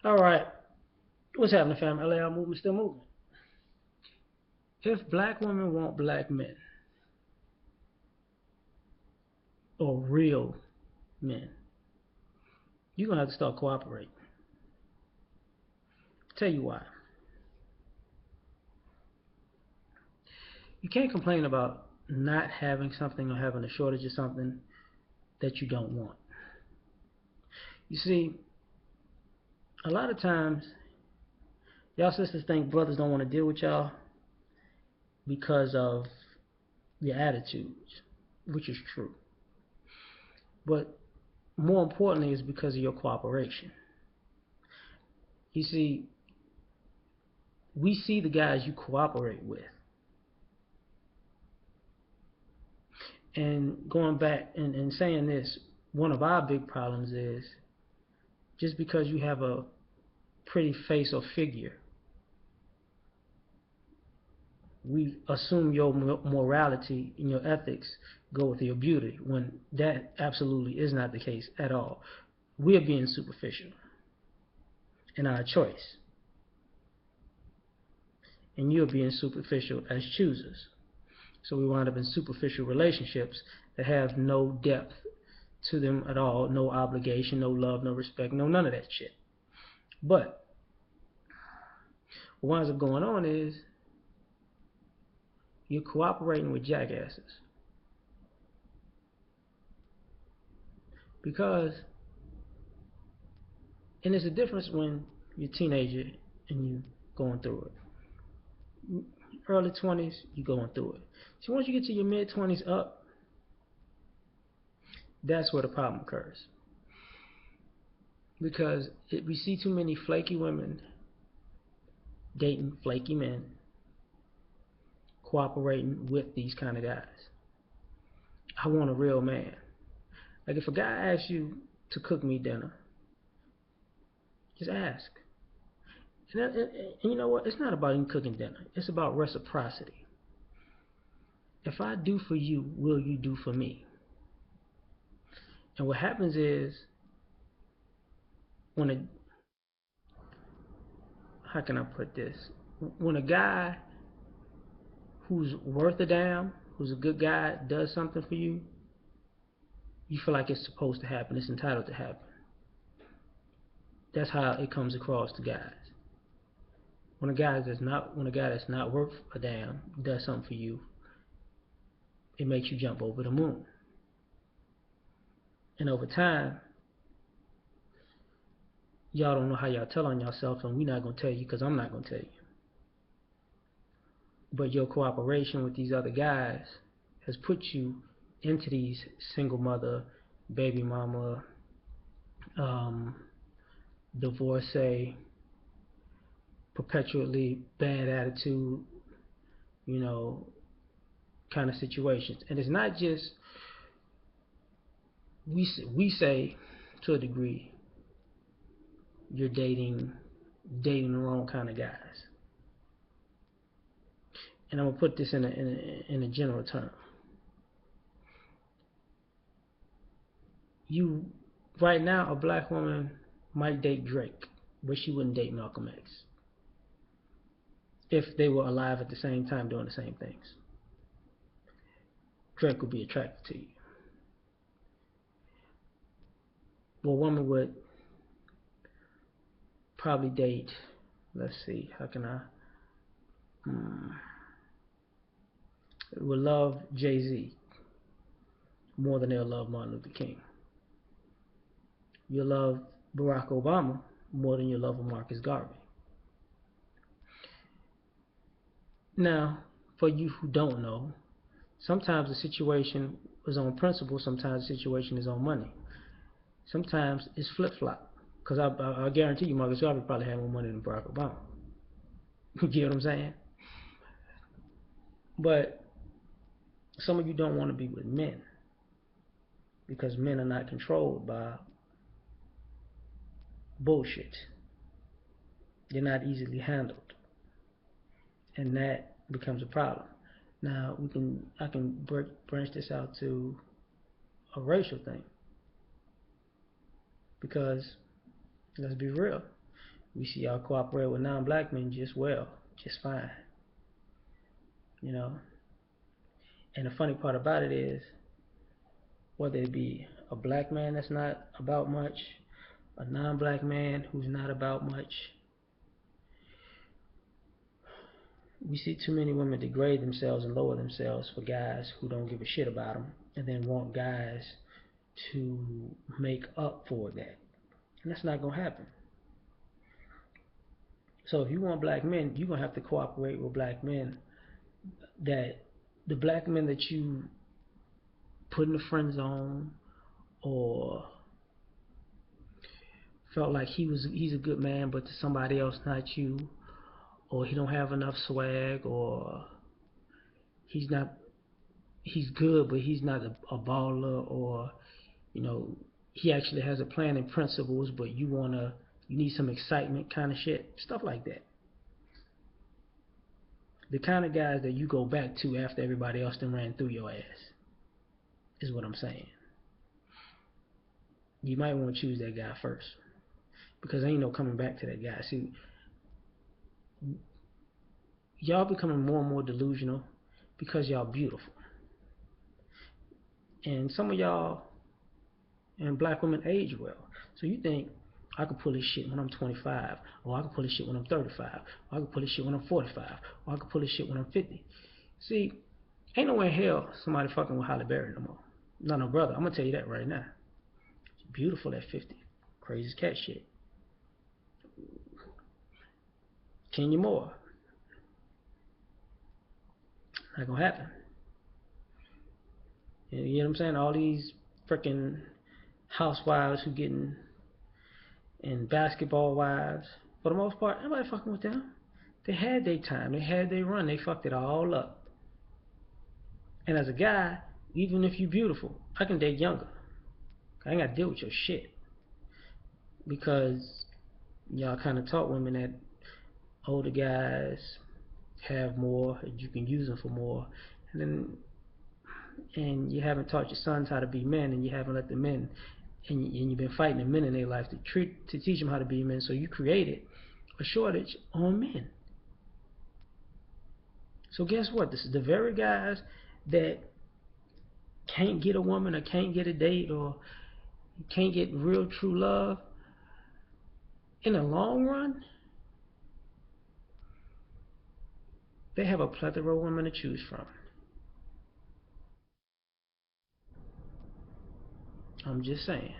All right. What's happening, fam? L.A.R movement still moving. If black women want black men, or real men, you're going to have to start cooperating. Tell you why. You can't complain about not having something or having a shortage of something that you don't want. You see, a lot of times, y'all sisters think brothers don't want to deal with y'all because of your attitudes, which is true. But more importantly, is because of your cooperation. You see, we see the guys you cooperate with. And going back and saying this, one of our big problems is just because you have a pretty face or figure, we assume your morality and your ethics go with your beauty when that absolutely is not the case at all. We are being superficial in our choice, and you're being superficial as choosers. So we wind up in superficial relationships that have no depth to them at all, no obligation, no love, no respect, no none of that shit. But what winds up going on is you're cooperating with jackasses. Because, and there's a difference when you're a teenager and you going through it. Early 20s, you going through it. See, once you get to your mid 20s up, that's where the problem occurs. Because we see too many flaky women dating flaky men, cooperating with these kind of guys. I want a real man. Like if a guy asks you to cook me dinner, just ask. And you know what? It's not about him cooking dinner. It's about reciprocity. If I do for you, will you do for me? And what happens is when a how can I put this? When a guy who's worth a damn, who's a good guy, does something for you, you feel like it's supposed to happen. It's entitled to happen. That's how it comes across to guys. When a guy that's not worth a damn does something for you, it makes you jump over the moon. And over time, y'all don't know how y'all tell on yourself, and we're not gonna tell you because I'm not gonna tell you. But your cooperation with these other guys has put you into these single mother, baby mama, um, divorcee, perpetually bad attitude, you know, kind of situations. And it's not just we say to a degree you're dating the wrong kind of guys. And I'm gonna put this in a general term. You right now a black woman might date Drake, but she wouldn't date Malcolm X if they were alive at the same time doing the same things. Drake would be attracted to you. Well, a woman would probably date. Let's see, how can I? Would love Jay Z more than they'll love Martin Luther King. You'll love Barack Obama more than you'll love Marcus Garvey. Now, for you who don't know, sometimes the situation is on principle, sometimes the situation is on money. Sometimes it's flip flop. Because I guarantee you, Marcus Garvey probably had more money than Barack Obama. You get what I'm saying? But some of you don't want to be with men because men are not controlled by bullshit. They're not easily handled, and that becomes a problem. Now I can branch this out to a racial thing because let's be real. We see y'all cooperate with non-black men just well, just fine, you know. And the funny part about it is, whether it be a black man that's not about much, a non-black man who's not about much, we see too many women degrade themselves and lower themselves for guys who don't give a shit about them, and then want guys to make up for that. And that's not going to happen. So if you want black men, you're going to have to cooperate with black men, that the black men that you put in the friend zone, or felt like he's a good man but to somebody else, not you, or he don't have enough swag, or he's not he's good but he's not a baller, or you know, he actually has a plan and principles, but you need some excitement kind of shit, stuff like that. The kind of guys that you go back to after everybody else done ran through your ass, is what I'm saying. You might want to choose that guy first, because ain't no coming back to that guy. See, y'all becoming more and more delusional because y'all beautiful. And some of y'all and black women age well. So you think, I can pull this shit when I'm 25, or I can pull this shit when I'm 35, or I can pull this shit when I'm 45, or I can pull this shit when I'm 50. See, ain't no way in hell somebody fucking with Halle Berry no more. No, brother, I'm gonna tell you that right now. She's beautiful at 50. Crazy as cat shit. Kenya Moore. Not gonna happen. You know what I'm saying? All these freaking housewives who getting, and basketball wives, for the most part, nobody fucking with them. They had their time, they had their run, they fucked it all up. And as a guy, even if you beautiful, I can date younger. I ain't gotta deal with your shit, because y'all kind of taught women that older guys have more, and you can use them for more, and you haven't taught your sons how to be men, and you haven't let the men, and you've been fighting the men in their life to teach them how to be men. So you created a shortage on men. So guess what? This is the very guys that can't get a woman, or can't get a date, or can't get real true love. In the long run, they have a plethora of women to choose from. I'm just saying.